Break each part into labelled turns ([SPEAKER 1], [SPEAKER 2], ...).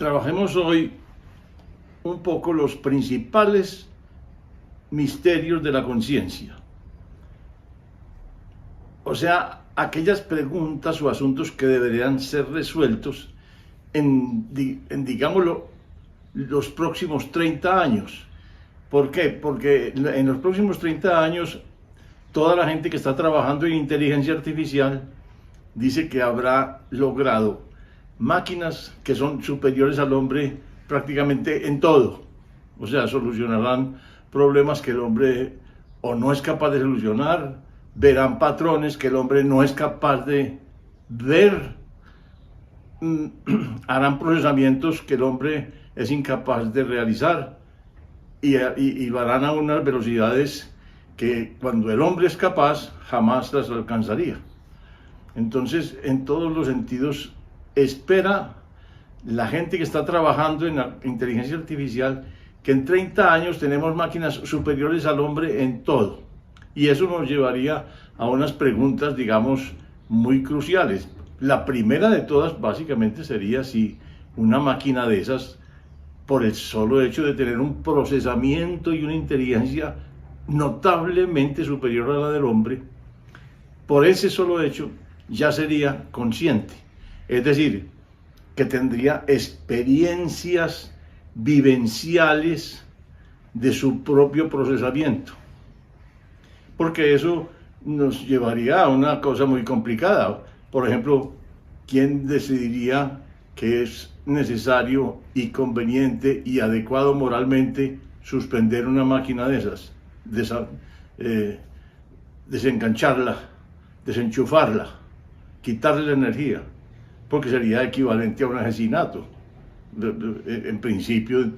[SPEAKER 1] Trabajemos hoy un poco los principales misterios de la conciencia. O sea, aquellas preguntas o asuntos que deberían ser resueltos en digámoslo, los próximos 30 años. ¿Por qué? Porque en los próximos 30 años, toda la gente que está trabajando en inteligencia artificial dice que habrá logrado máquinas que son superiores al hombre prácticamente en todo. O sea, solucionarán problemas que el hombre o no es capaz de solucionar, verán patrones que el hombre no es capaz de ver, harán procesamientos que el hombre es incapaz de realizar y lo harán a unas velocidades que cuando el hombre es capaz jamás las alcanzaría. Entonces, en todos los sentidos, espera la gente que está trabajando en la inteligencia artificial que en 30 años tenemos máquinas superiores al hombre en todo. Y eso nos llevaría a unas preguntas, digamos, muy cruciales. La primera de todas, básicamente, sería si una máquina de esas, por el solo hecho de tener un procesamiento y una inteligencia notablemente superior a la del hombre, por ese solo hecho ya sería consciente. Es decir, que tendría experiencias vivenciales de su propio procesamiento. Porque eso nos llevaría a una cosa muy complicada. Por ejemplo, ¿quién decidiría que es necesario y conveniente y adecuado moralmente suspender una máquina de esas? Desengancharla, desenchufarla, quitarle la energía, porque sería equivalente a un asesinato, en principio,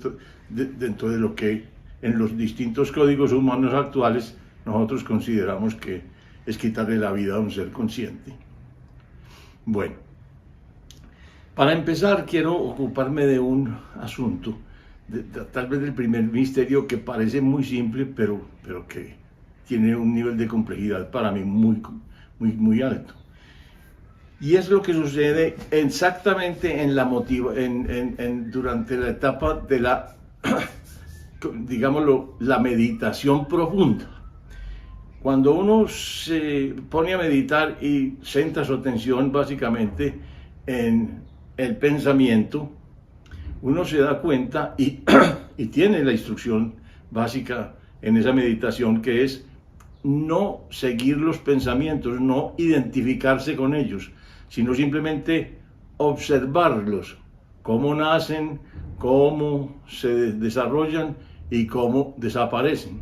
[SPEAKER 1] dentro de lo que en los distintos códigos humanos actuales nosotros consideramos que es quitarle la vida a un ser consciente. Bueno, para empezar quiero ocuparme de un asunto, tal vez del primer misterio, que parece muy simple, pero que tiene un nivel de complejidad para mí muy alto. Y es lo que sucede exactamente en la durante la etapa de la, digámoslo, la meditación profunda. Cuando uno se pone a meditar y centra su atención básicamente en el pensamiento, uno se da cuenta y tiene la instrucción básica en esa meditación, que es no seguir los pensamientos, no identificarse con ellos, sino simplemente observarlos, cómo nacen, cómo se desarrollan y cómo desaparecen.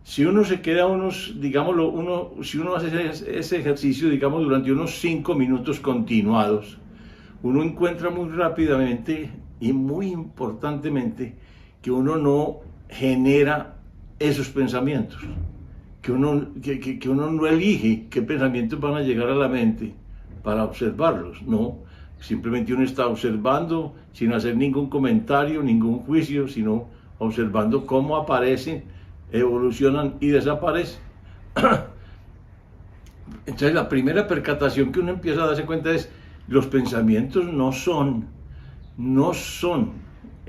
[SPEAKER 1] Si uno se queda si uno hace ese ejercicio, digamos, durante unos 5 minutos continuados, uno encuentra muy rápidamente y muy importantemente que uno no genera esos pensamientos, que uno no elige qué pensamientos van a llegar a la mente para observarlos, no, simplemente uno está observando sin hacer ningún comentario, ningún juicio, sino observando cómo aparecen, evolucionan y desaparecen. Entonces la primera percatación que uno empieza a darse cuenta es: los pensamientos no son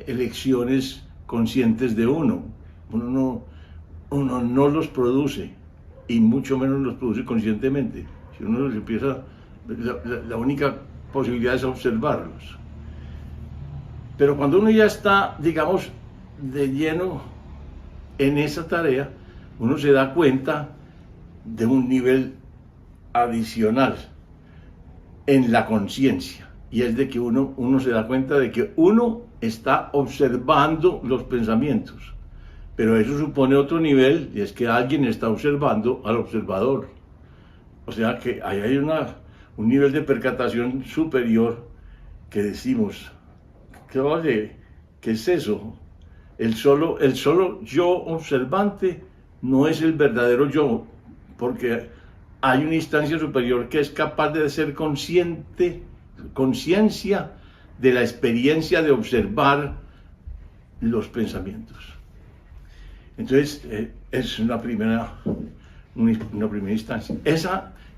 [SPEAKER 1] elecciones conscientes de uno. Uno no los produce, y mucho menos los produce conscientemente. Si uno los empieza, la única posibilidad es observarlos. Pero cuando uno ya está, digamos, de lleno en esa tarea, uno se da cuenta de un nivel adicional en la conciencia, y es de que uno se da cuenta de que uno está observando los pensamientos, pero eso supone otro nivel, y es que alguien está observando al observador. O sea que ahí hay un nivel de percatación superior que decimos: ¿qué es eso? El solo yo observante no es el verdadero yo, porque hay una instancia superior que es capaz de ser conciencia de la experiencia de observar los pensamientos. Entonces, es una primera instancia.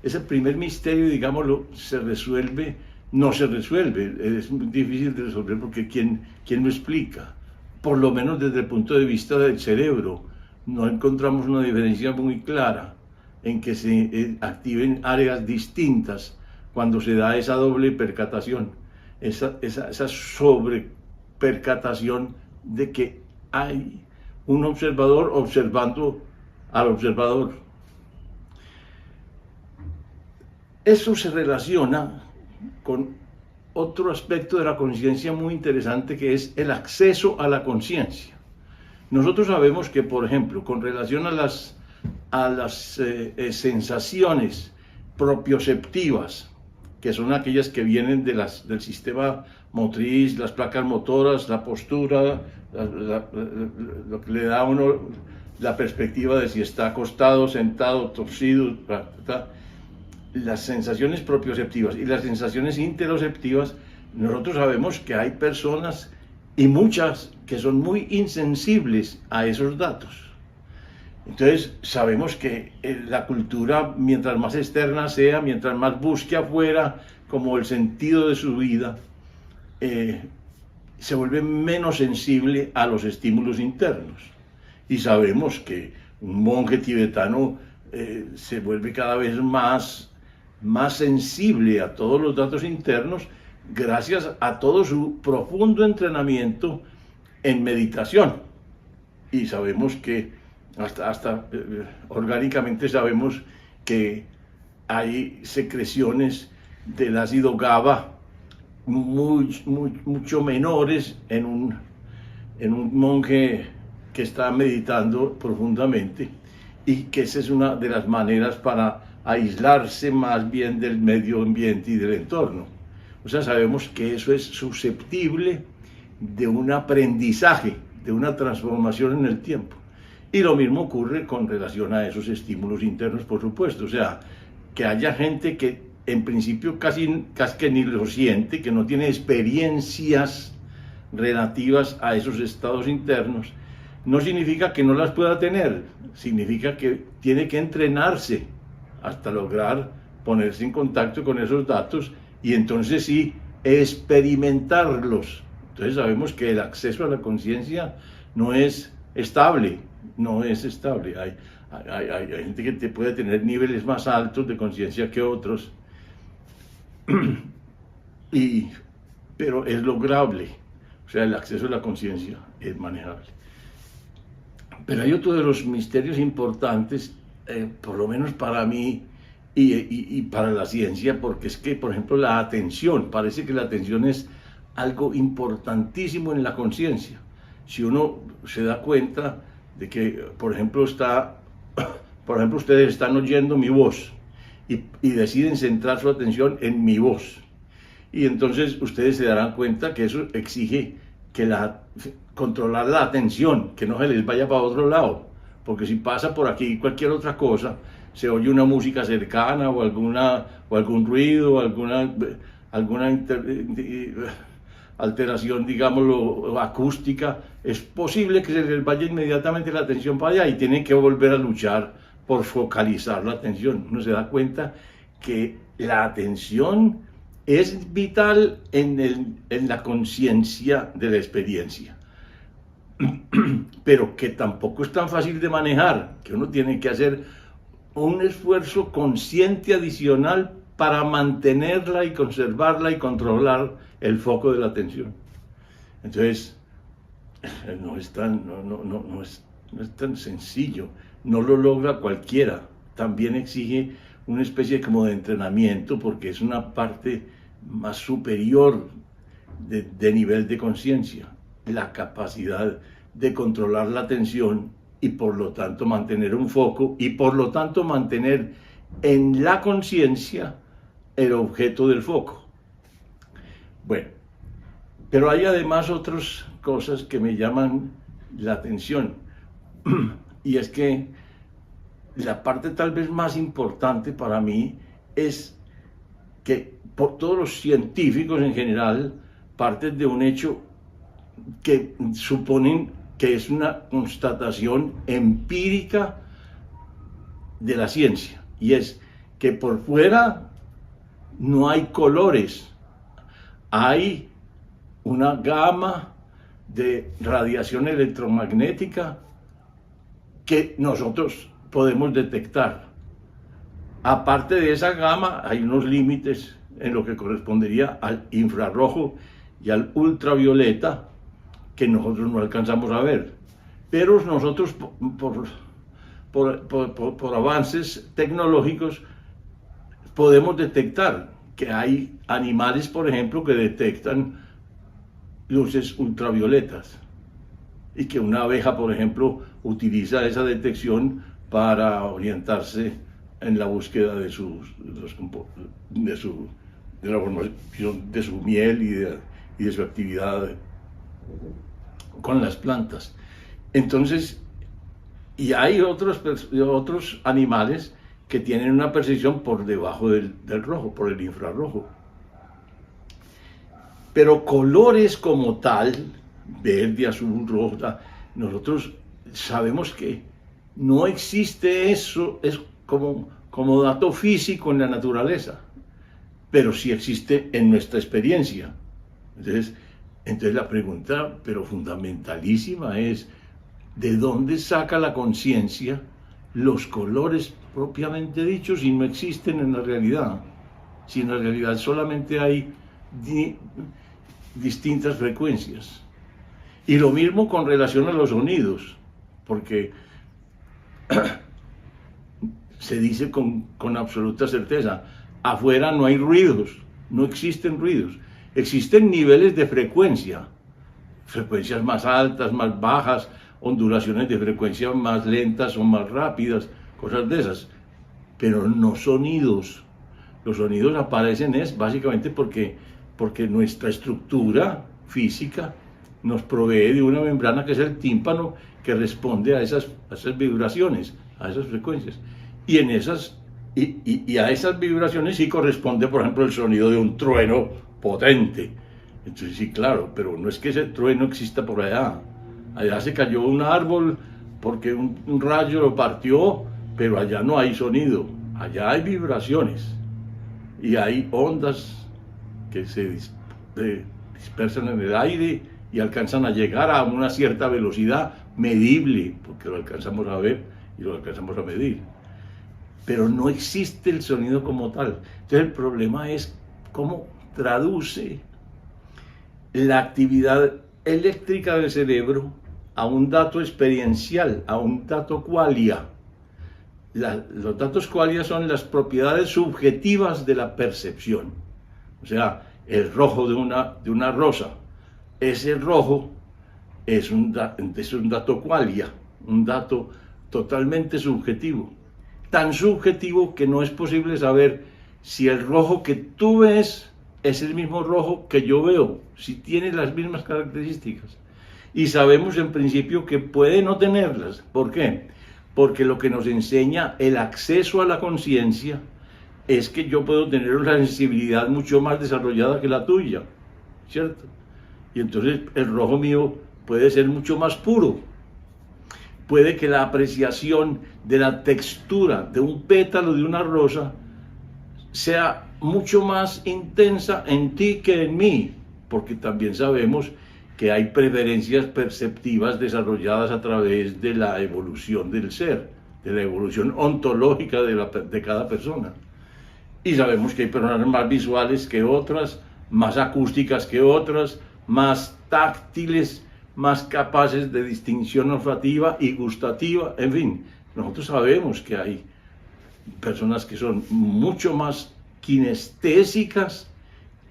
[SPEAKER 1] Ese primer misterio, digámoslo, se resuelve no se resuelve, es muy difícil de resolver porque ¿quién lo explica? Por lo menos desde el punto de vista del cerebro, no encontramos una diferencia muy clara en que se activen áreas distintas cuando se da esa doble percatación, esa sobrepercatación de que hay un observador observando al observador. Eso se relaciona con otro aspecto de la conciencia muy interesante, que es el acceso a la conciencia. Nosotros sabemos que, por ejemplo, con relación a las sensaciones propioceptivas, que son aquellas que vienen del sistema motriz, las placas motoras, la postura, lo que le da a uno la perspectiva de si está acostado, sentado, torcido, las sensaciones propioceptivas y las sensaciones interoceptivas. Nosotros sabemos que hay personas, y muchas, que son muy insensibles a esos datos. Entonces sabemos que la cultura, mientras más externa sea, mientras más busque afuera como el sentido de su vida, se vuelve menos sensible a los estímulos internos. Y sabemos que un monje tibetano se vuelve cada vez más sensible a todos los datos internos gracias a todo su profundo entrenamiento en meditación. Y sabemos que hasta orgánicamente sabemos que hay secreciones del ácido GABA mucho menores en un monje que está meditando profundamente, y que esa es una de las maneras para aislarse más bien del medio ambiente y del entorno. O sea, sabemos que eso es susceptible de un aprendizaje, de una transformación en el tiempo. Y lo mismo ocurre con relación a esos estímulos internos, por supuesto. O sea, que haya gente que en principio casi que ni lo siente, que no tiene experiencias relativas a esos estados internos, no significa que no las pueda tener, significa que tiene que entrenarse hasta lograr ponerse en contacto con esos datos y entonces sí experimentarlos. Entonces sabemos que el acceso a la conciencia no es estable, Hay gente que puede tener niveles más altos de conciencia que otros, pero es lograble. O sea, el acceso a la conciencia es manejable. Pero hay otro de los misterios importantes, por lo menos para mí y para la ciencia, porque es que, por ejemplo, la atención, parece que la atención es algo importantísimo en la conciencia. Si uno se da cuenta de que, por ejemplo, ustedes están oyendo mi voz y deciden centrar su atención en mi voz. Y entonces ustedes se darán cuenta que eso exige controlar la atención, que no se les vaya para otro lado, porque si pasa por aquí cualquier otra cosa, se oye una música cercana o algún ruido, alguna alteración, digámoslo, acústica, es posible que se les vaya inmediatamente la atención para allá y tienen que volver a luchar por focalizar la atención. Uno se da cuenta que la atención es vital en la conciencia de la experiencia, pero que tampoco es tan fácil de manejar, que uno tiene que hacer un esfuerzo consciente adicional para mantenerla y conservarla y controlar el foco de la atención. Entonces, no es tan sencillo, no lo logra cualquiera, también exige una especie como de entrenamiento, porque es una parte más superior de nivel de conciencia, la capacidad de controlar la atención y por lo tanto mantener un foco y por lo tanto mantener en la conciencia el objeto del foco. Bueno, pero hay además otras cosas que me llaman la atención, y es que la parte tal vez más importante para mí es que por todos los científicos en general parten de un hecho que suponen que es una constatación empírica de la ciencia, y es que por fuera no hay colores, hay una gama de radiación electromagnética que nosotros podemos detectar. Aparte de esa gama, hay unos límites en lo que correspondería al infrarrojo y al ultravioleta que nosotros no alcanzamos a ver. Pero nosotros, por avances tecnológicos, podemos detectar que hay animales, por ejemplo, que detectan luces ultravioletas y que una abeja, por ejemplo, utiliza esa detección para orientarse en la búsqueda de la formación de su miel y de su actividad con las plantas. Entonces, y hay otros animales que tienen una percepción por debajo del rojo, por el infrarrojo. Pero colores como tal, verde, azul, rosa, nosotros sabemos que no existe eso, es como dato físico en la naturaleza, pero sí existe en nuestra experiencia. Entonces la pregunta, pero fundamentalísima, es: ¿de dónde saca la conciencia los colores propiamente dichos si no existen en la realidad? Si en la realidad solamente hay distintas frecuencias. Y lo mismo con relación a los sonidos, porque se dice con absoluta certeza, afuera no hay ruidos, no existen ruidos, existen niveles de frecuencia, frecuencias más altas, más bajas, ondulaciones de frecuencia más lentas o más rápidas, cosas de esas, pero no sonidos. Los sonidos aparecen básicamente porque nuestra estructura física nos provee de una membrana que es el tímpano, que responde a esas vibraciones, a esas frecuencias. Y a esas vibraciones sí corresponde, por ejemplo, el sonido de un trueno potente. Entonces sí, claro, pero no es que ese trueno exista por allá. Allá se cayó un árbol porque un rayo lo partió, pero allá no hay sonido, allá hay vibraciones y hay ondas que se dispersan en el aire y alcanzan a llegar a una cierta velocidad medible, porque lo alcanzamos a ver y lo alcanzamos a medir. Pero no existe el sonido como tal. Entonces el problema es cómo traduce la actividad eléctrica del cerebro a un dato experiencial, a un dato qualia. Los datos qualia son las propiedades subjetivas de la percepción. O sea, el rojo de una rosa. Ese rojo es un dato qualia, un dato totalmente subjetivo. Tan subjetivo que no es posible saber si el rojo que tú ves es el mismo rojo que yo veo, si tiene las mismas características. Y sabemos en principio que puede no tenerlas. ¿Por qué? Porque lo que nos enseña el acceso a la conciencia es que yo puedo tener una sensibilidad mucho más desarrollada que la tuya, ¿cierto? Y entonces el rojo mío puede ser mucho más puro. Puede que la apreciación de la textura de un pétalo de una rosa sea mucho más intensa en ti que en mí, porque también sabemos que hay preferencias perceptivas desarrolladas a través de la evolución del ser, de la evolución ontológica de cada persona. Y sabemos que hay personas más visuales que otras, más acústicas que otras, más táctiles, más capaces de distinción olfativa y gustativa, en fin, nosotros sabemos que hay personas que son mucho más kinestésicas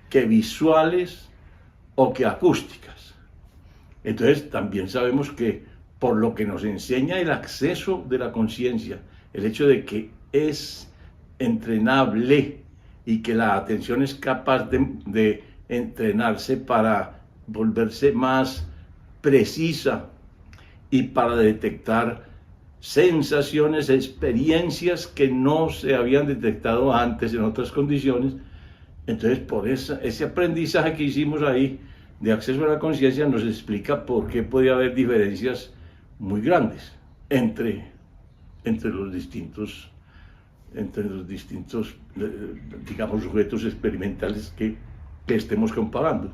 [SPEAKER 1] que visuales o que acústicas. Entonces también sabemos que por lo que nos enseña el acceso de la conciencia, el hecho de que es entrenable y que la atención es capaz de entrenarse para volverse más precisa y para detectar sensaciones, experiencias que no se habían detectado antes en otras condiciones. Entonces, por ese aprendizaje que hicimos ahí de acceso a la conciencia nos explica por qué podía haber diferencias muy grandes entre los distintos, digamos, sujetos experimentales que que estemos comparando.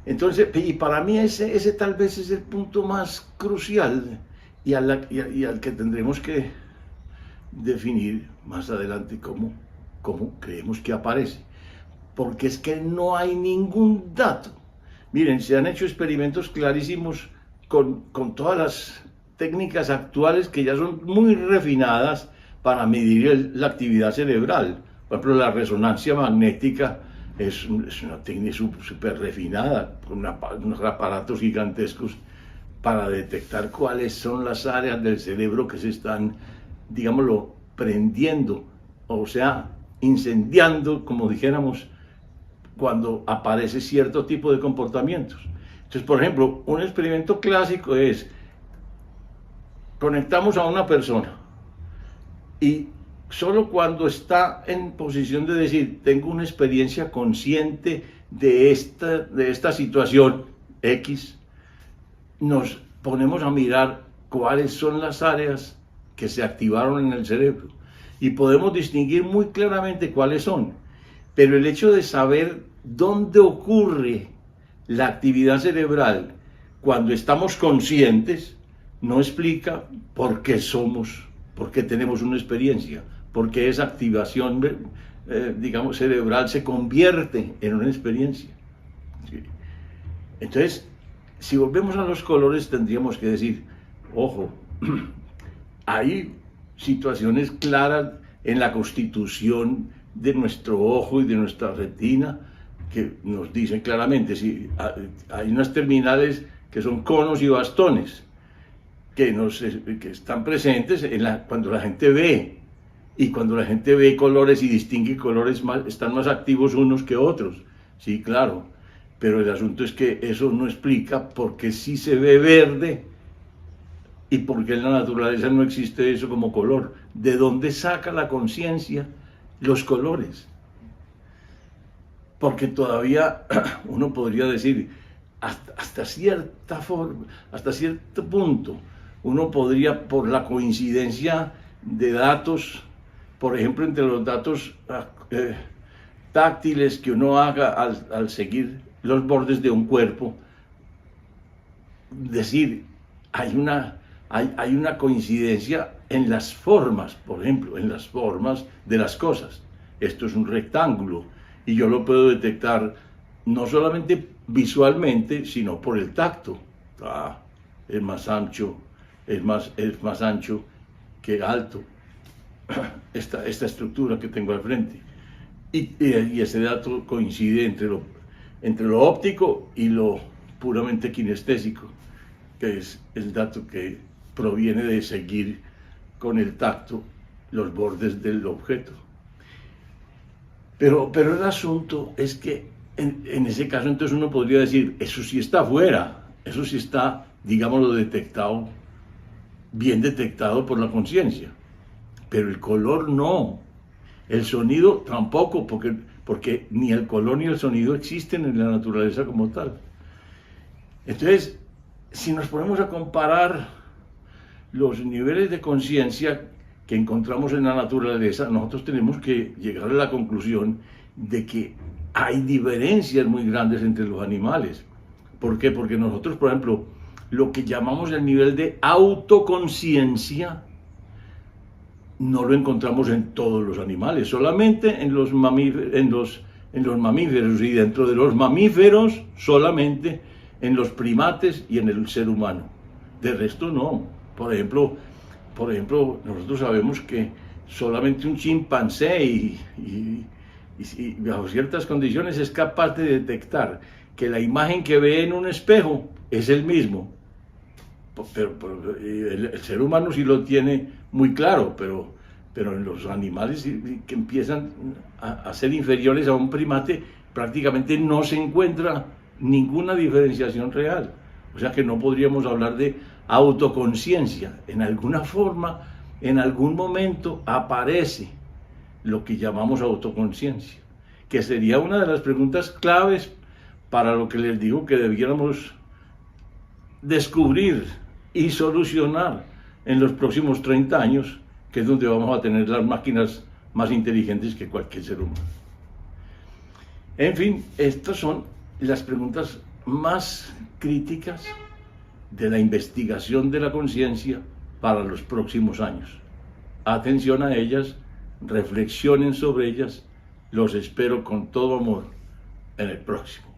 [SPEAKER 1] Entonces, y para mí ese tal vez es el punto más crucial y al que tendremos que definir más adelante cómo creemos que aparece. Porque es que no hay ningún dato. Miren, se han hecho experimentos clarísimos con todas las técnicas actuales que ya son muy refinadas para medir la actividad cerebral. Por ejemplo, la resonancia magnética es una técnica súper refinada, con unos aparatos gigantescos para detectar cuáles son las áreas del cerebro que se están, digámoslo, prendiendo, o sea, incendiando, como dijéramos, cuando aparece cierto tipo de comportamientos. Entonces, por ejemplo, un experimento clásico es, conectamos a una persona y solo cuando está en posición de decir, tengo una experiencia consciente de esta situación X, nos ponemos a mirar cuáles son las áreas que se activaron en el cerebro y podemos distinguir muy claramente cuáles son. Pero el hecho de saber dónde ocurre la actividad cerebral cuando estamos conscientes no explica por qué tenemos una experiencia, por qué esa activación, digamos, cerebral se convierte en una experiencia. Entonces, si volvemos a los colores, tendríamos que decir, ojo, hay situaciones claras en la constitución de nuestro ojo y de nuestra retina que nos dicen claramente, si hay unas terminales que son conos y bastones que están presentes cuando la gente ve, y cuando la gente ve colores y distingue colores están más activos unos que otros, sí, claro, pero el asunto es que eso no explica por qué sí se ve verde y por qué en la naturaleza no existe eso como color. ¿De dónde saca la conciencia los colores? Porque todavía uno podría decir, hasta cierta forma, hasta cierto punto, uno podría, por la coincidencia de datos, por ejemplo, entre los datos táctiles que uno haga al seguir los bordes de un cuerpo, decir, hay una coincidencia en las formas, por ejemplo, en las formas de las cosas. Esto es un rectángulo y yo lo puedo detectar no solamente visualmente, sino por el tacto. Es más ancho, es más ancho que alto, esta estructura que tengo al frente. Y ese dato coincide entre lo óptico y lo puramente kinestésico, que es el dato que proviene de seguir con el tacto los bordes del objeto. Pero el asunto es que en ese caso entonces uno podría decir, eso sí está afuera, eso sí está, digámoslo, detectado, bien detectado por la conciencia, pero el color no, el sonido tampoco, porque ni el color ni el sonido existen en la naturaleza como tal. Entonces, si nos ponemos a comparar los niveles de conciencia que encontramos en la naturaleza, nosotros tenemos que llegar a la conclusión de que hay diferencias muy grandes entre los animales. ¿Por qué? Porque nosotros, por ejemplo, lo que llamamos el nivel de autoconciencia no lo encontramos en todos los animales, solamente en los mamíferos y dentro de los mamíferos solamente en los primates y en el ser humano. De resto no. Por ejemplo, nosotros sabemos que solamente un chimpancé y bajo ciertas condiciones es capaz de detectar que la imagen que ve en un espejo es el mismo. Pero el ser humano sí lo tiene muy claro, pero en los animales que empiezan a ser inferiores a un primate, prácticamente no se encuentra ninguna diferenciación real. O sea que no podríamos hablar de autoconciencia. En alguna forma, en algún momento aparece lo que llamamos autoconciencia, que sería una de las preguntas claves para lo que les digo que debiéramos descubrir y solucionar en los próximos 30 años, que es donde vamos a tener las máquinas más inteligentes que cualquier ser humano. En fin, estas son las preguntas más críticas de la investigación de la conciencia para los próximos años. Atención a ellas, reflexionen sobre ellas, los espero con todo amor en el próximo.